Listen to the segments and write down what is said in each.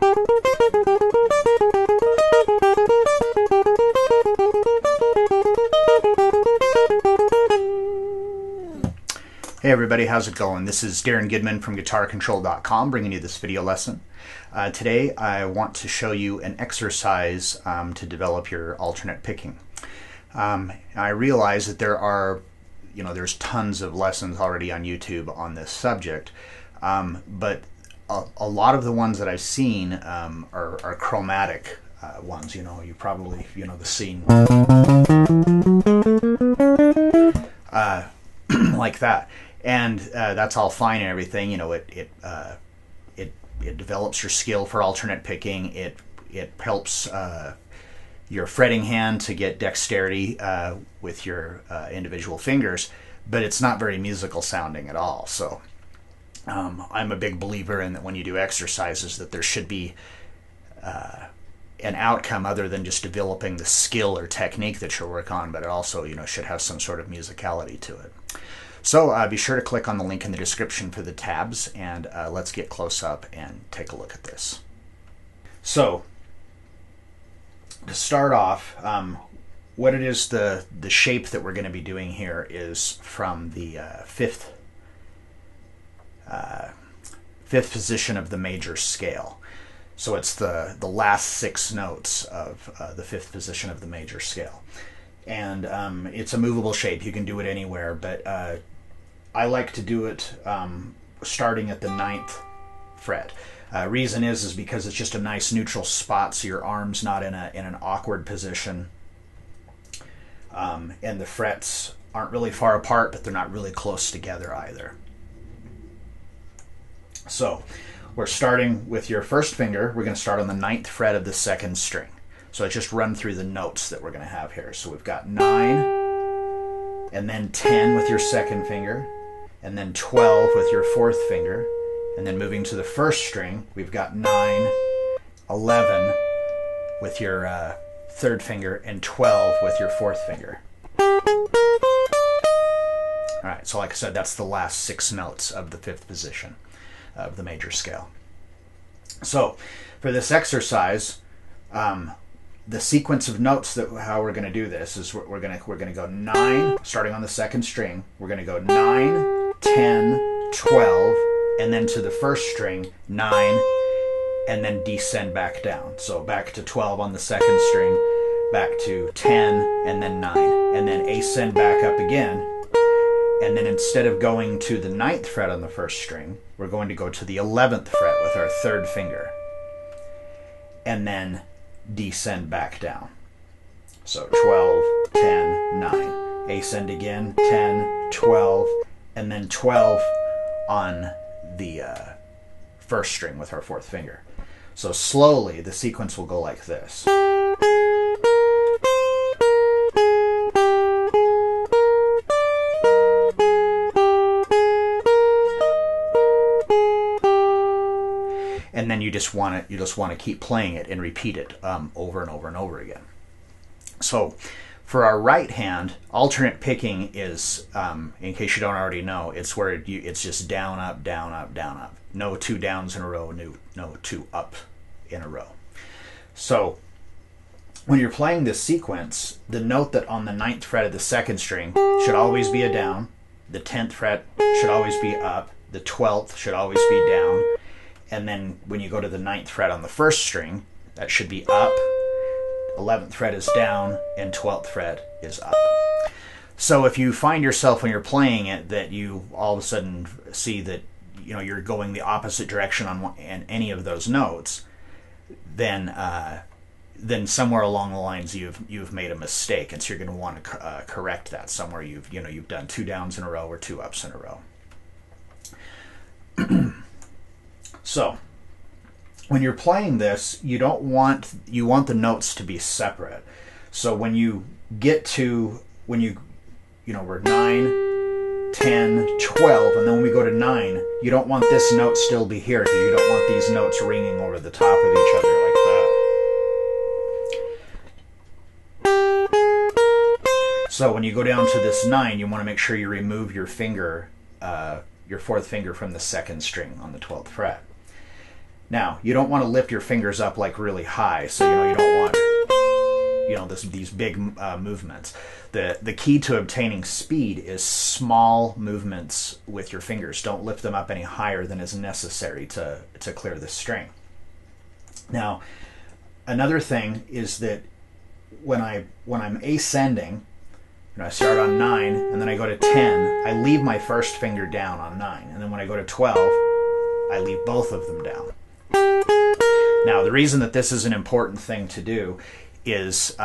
Hey everybody, how's it going? This is Darrin Goodman from GuitarControl.com bringing you this video lesson. Today I want to show you an exercise to develop your alternate picking. I realize that there's tons of lessons already on YouTube on this subject, but a lot of the ones that I've seen are chromatic ones. You probably the scene like that. And that's all fine and everything. It develops your skill for alternate picking. It helps your fretting hand to get dexterity with your individual fingers, but it's not very musical sounding at all. So I'm a big believer in that when you do exercises that there should be an outcome other than just developing the skill or technique that you work on, but it also should have some sort of musicality to it. So be sure to click on the link in the description for the tabs, and let's get close up and take a look at this. So to start off, what it is, the shape that we're going to be doing here is from the fifth position of the major scale. So it's the last 6 notes of the 5th position of the major scale. And it's a movable shape. You can do it anywhere, but I like to do it starting at the 9th fret. Reason is because it's just a nice neutral spot, so your arm's not in an awkward position, and the frets aren't really far apart, but they're not really close together either. So we're starting with your first finger. We're going to start on the 9th fret of the 2nd string. So I just run through the notes that we're going to have here. So we've got 9, and then 10 with your 2nd finger, and then 12 with your 4th finger, and then moving to the 1st string, we've got 9, 11 with your 3rd finger, and 12 with your 4th finger. All right, so like I said, that's the last 6 notes of the 5th position of the major scale. So for this exercise, the sequence of notes that how we're going to do this is we're going to go 9, starting on the 2nd string. We're going to go 9, 10, 12, and then to the 1st string 9, and then descend back down. So back to 12 on the 2nd string, back to 10, and then 9, and then ascend back up again. And then instead of going to the 9th fret on the 1st string, we're going to go to the 11th fret with our 3rd finger, and then descend back down. So 12, 10, 9. Ascend again, 10, 12, and then 12 on the 1st string with our 4th finger. So slowly the sequence will go like this. And then you just want to keep playing it and repeat it over and over and over again. So for our right hand, alternate picking is, in case you don't already know, it's where it's just down, up, down, up, down, up. No 2 downs in a row, no 2 up in a row. So when you're playing this sequence, the note that on the 9th fret of the 2nd string should always be a down. The 10th fret should always be up. The 12th should always be down. And then when you go to the 9th fret on the 1st string, that should be up, 11th fret is down, and 12th fret is up. So if you find yourself when you're playing it that you all of a sudden see that you're going the opposite direction on any of those notes, then somewhere along the lines you've made a mistake, and so you're going to want to correct that somewhere. You've done 2 downs in a row or 2 ups in a row. So when you're playing this, you want the notes to be separate. So when you get to we're 9, 10, 12, and then when we go to 9, you don't want this note still be here, because you don't want these notes ringing over the top of each other like that. So when you go down to this 9, you want to make sure you remove your finger, your 4th finger from the 2nd string on the 12th fret. Now, you don't want to lift your fingers up like really high, so you don't want these big movements. The key to obtaining speed is small movements with your fingers. Don't lift them up any higher than is necessary to clear the string. Now, another thing is that when I'm ascending, I start on 9 and then I go to 10, I leave my first finger down on 9, and then when I go to 12, I leave both of them down. Now, the reason that this is an important thing to do is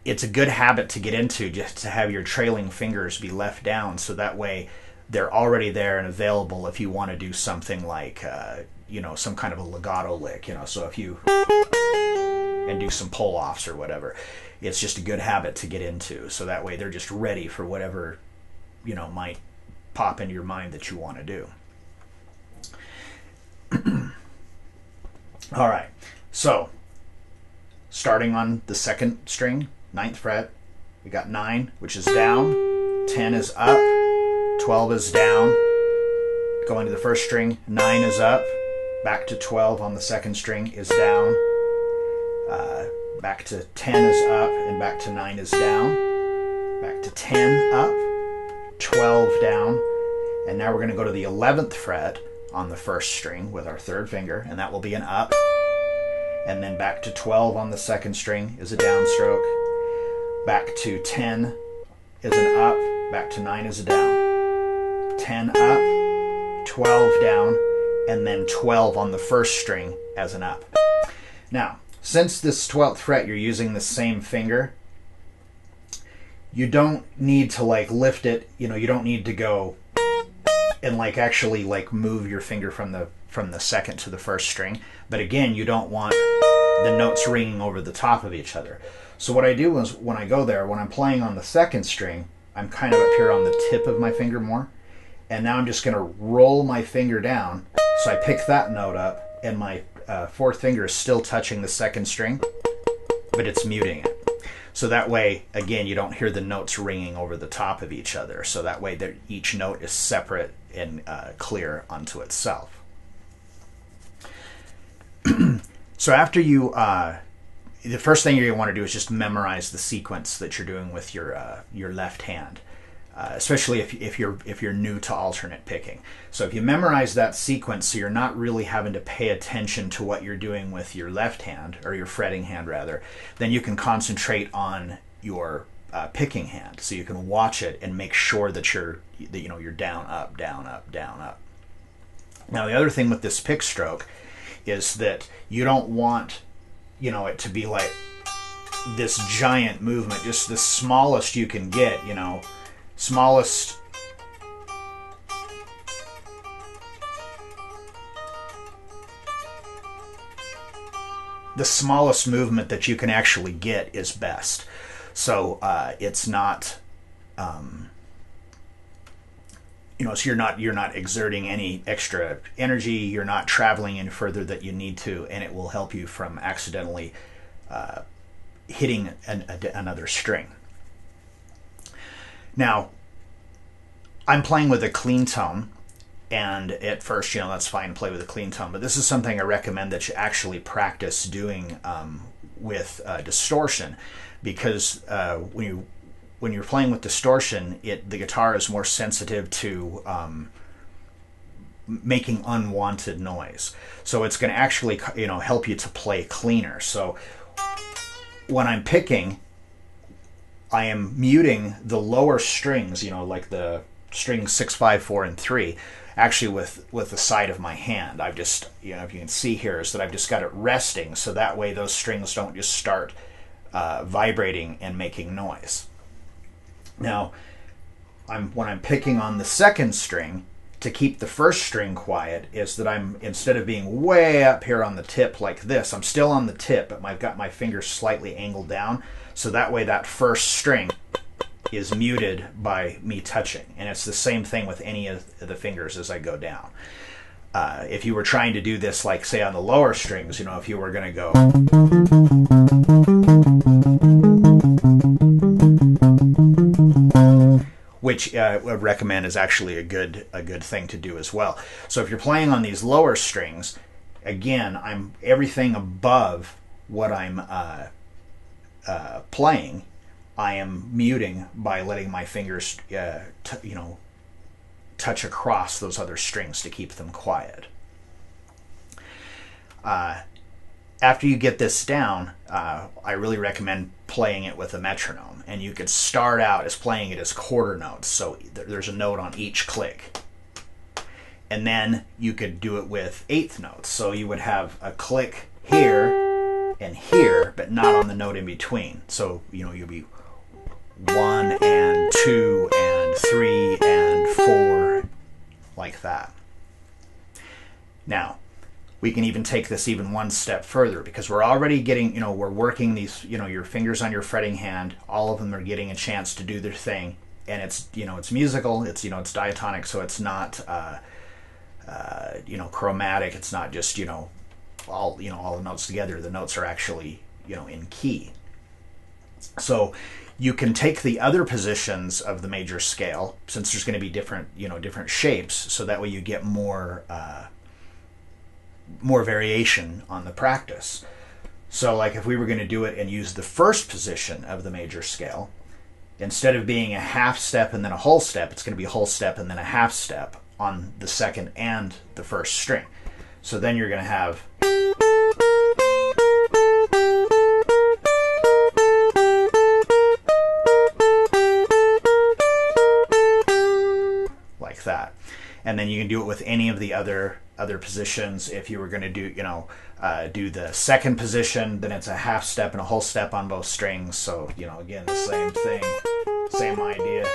it's a good habit to get into, just to have your trailing fingers be left down, so that way they're already there and available if you want to do something like some kind of a legato lick, so if you and do some pull-offs or whatever. It's just a good habit to get into, so that way they're just ready for whatever might pop into your mind that you want to do. All right, so starting on the second string, 9th fret, we got 9, which is down, 10 is up, 12 is down, going to the first string, 9 is up, back to 12 on the second string is down, back to 10 is up, and back to 9 is down, back to 10 up, 12 down, and now we're going to go to the 11th fret on the first string with our third finger, and that will be an up, and then back to 12 on the second string is a downstroke, back to 10 is an up, back to 9 is a down, 10 up, 12 down, and then 12 on the first string as an up. Now, since this 12th fret you're using the same finger, you don't need to lift it, you don't need to go and actually move your finger from the second to the first string. But again, you don't want the notes ringing over the top of each other. So what I do is when I go there, when I'm playing on the second string, I'm kind of up here on the tip of my finger more. And now I'm just going to roll my finger down. So I pick that note up, and my fourth finger is still touching the second string, but it's muting it. So that way, again, you don't hear the notes ringing over the top of each other. So that way each note is separate and clear unto itself. So after you, the first thing you're going to want to do is just memorize the sequence that you're doing with your left hand. Especially if you're new to alternate picking. So if you memorize that sequence, so you're not really having to pay attention to what you're doing with your left hand, or your fretting hand rather, then you can concentrate on your picking hand. So you can watch it and make sure that you're down, up, down, up, down, up. Now the other thing with this pick stroke is that you don't want it to be like this giant movement, just the smallest you can get, smallest. The smallest movement that you can actually get is best. So it's not, so you're not exerting any extra energy. You're not traveling any further that you need to, and it will help you from accidentally hitting another string. Now, I'm playing with a clean tone, and at first, that's fine to play with a clean tone, but this is something I recommend that you actually practice doing with distortion, because when you're playing with distortion, the guitar is more sensitive to making unwanted noise. So it's going to actually help you to play cleaner. So when I'm picking, I am muting the lower strings, like the strings 6, 5, 4, and 3, actually with the side of my hand. I've just, if you can see here, is that I've just got it resting, so that way those strings don't just start vibrating and making noise. Now, when I'm picking on the second string, to keep the first string quiet, is that instead of being way up here on the tip like this, I'm still on the tip, but I've got my fingers slightly angled down, so that way that first string is muted by me touching. And it's the same thing with any of the fingers as I go down. If you were trying to do this, like say on the lower strings, if you were going to go, which I would recommend is actually a good thing to do as well. So if you're playing on these lower strings, again, I'm everything above what I'm playing, I am muting by letting my fingers, touch across those other strings to keep them quiet. After you get this down, I really recommend playing it with a metronome. And you could start out as playing it as quarter notes, so there's a note on each click. And then you could do it with eighth notes. So you would have a click here and here, but not on the note in between. So, you'll be 1 and 2 and 3 and 4, like that. Now, we can even take this even one step further, because we're already getting, we're working these, your fingers on your fretting hand, all of them are getting a chance to do their thing. And it's, it's musical, it's, it's diatonic, so it's not, chromatic. It's not just, all the notes together. The notes are actually, in key. So you can take the other positions of the major scale, since there's going to be different, different shapes, so that way you get more variation on the practice. So like if we were going to do it and use the first position of the major scale, instead of being a half step and then a whole step, it's going to be a whole step and then a half step on the second and the first string. So then you're going to have like that. And then you can do it with any of the other positions. If you were going to do, do the second position, then it's a half step and a whole step on both strings. So, again, the same thing, same idea.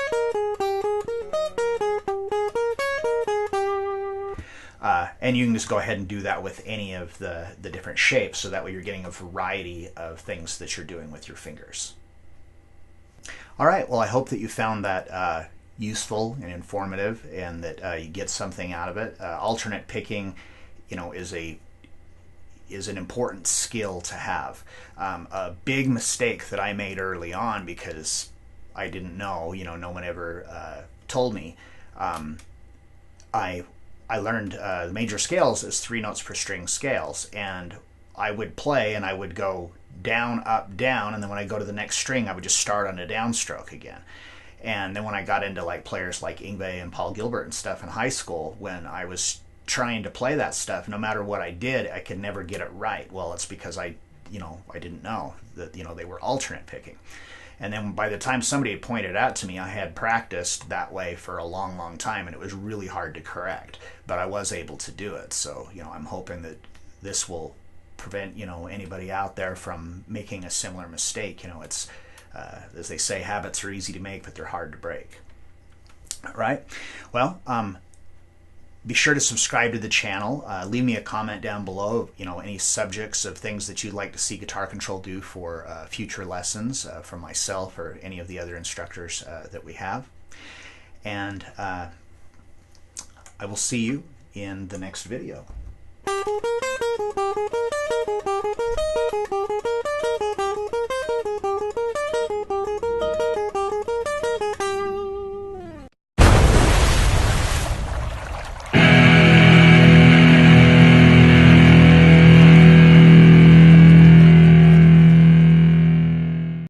And you can just go ahead and do that with any of the different shapes, so that way you're getting a variety of things that you're doing with your fingers. All right, well, I hope that you found that useful and informative, and that you get something out of it. Alternate picking, is an important skill to have. A big mistake that I made early on, because I didn't know, no one ever told me. I learned the major scales as 3 notes per string scales, and I would play and I would go down, up, down, and then when I go to the next string, I would just start on a downstroke again. And then when I got into like players like Yngwie and Paul Gilbert and stuff in high school, when I was trying to play that stuff, no matter what I did, I could never get it right. Well, it's because I didn't know that, they were alternate picking. And then by the time somebody had pointed out to me, I had practiced that way for a long, long time, and it was really hard to correct. But I was able to do it. So, I'm hoping that this will prevent, anybody out there from making a similar mistake. It's, as they say, habits are easy to make, but they're hard to break. All right. Well, be sure to subscribe to the channel. Leave me a comment down below, any subjects of things that you'd like to see Guitar Control do for future lessons from myself or any of the other instructors that we have. And I will see you in the next video.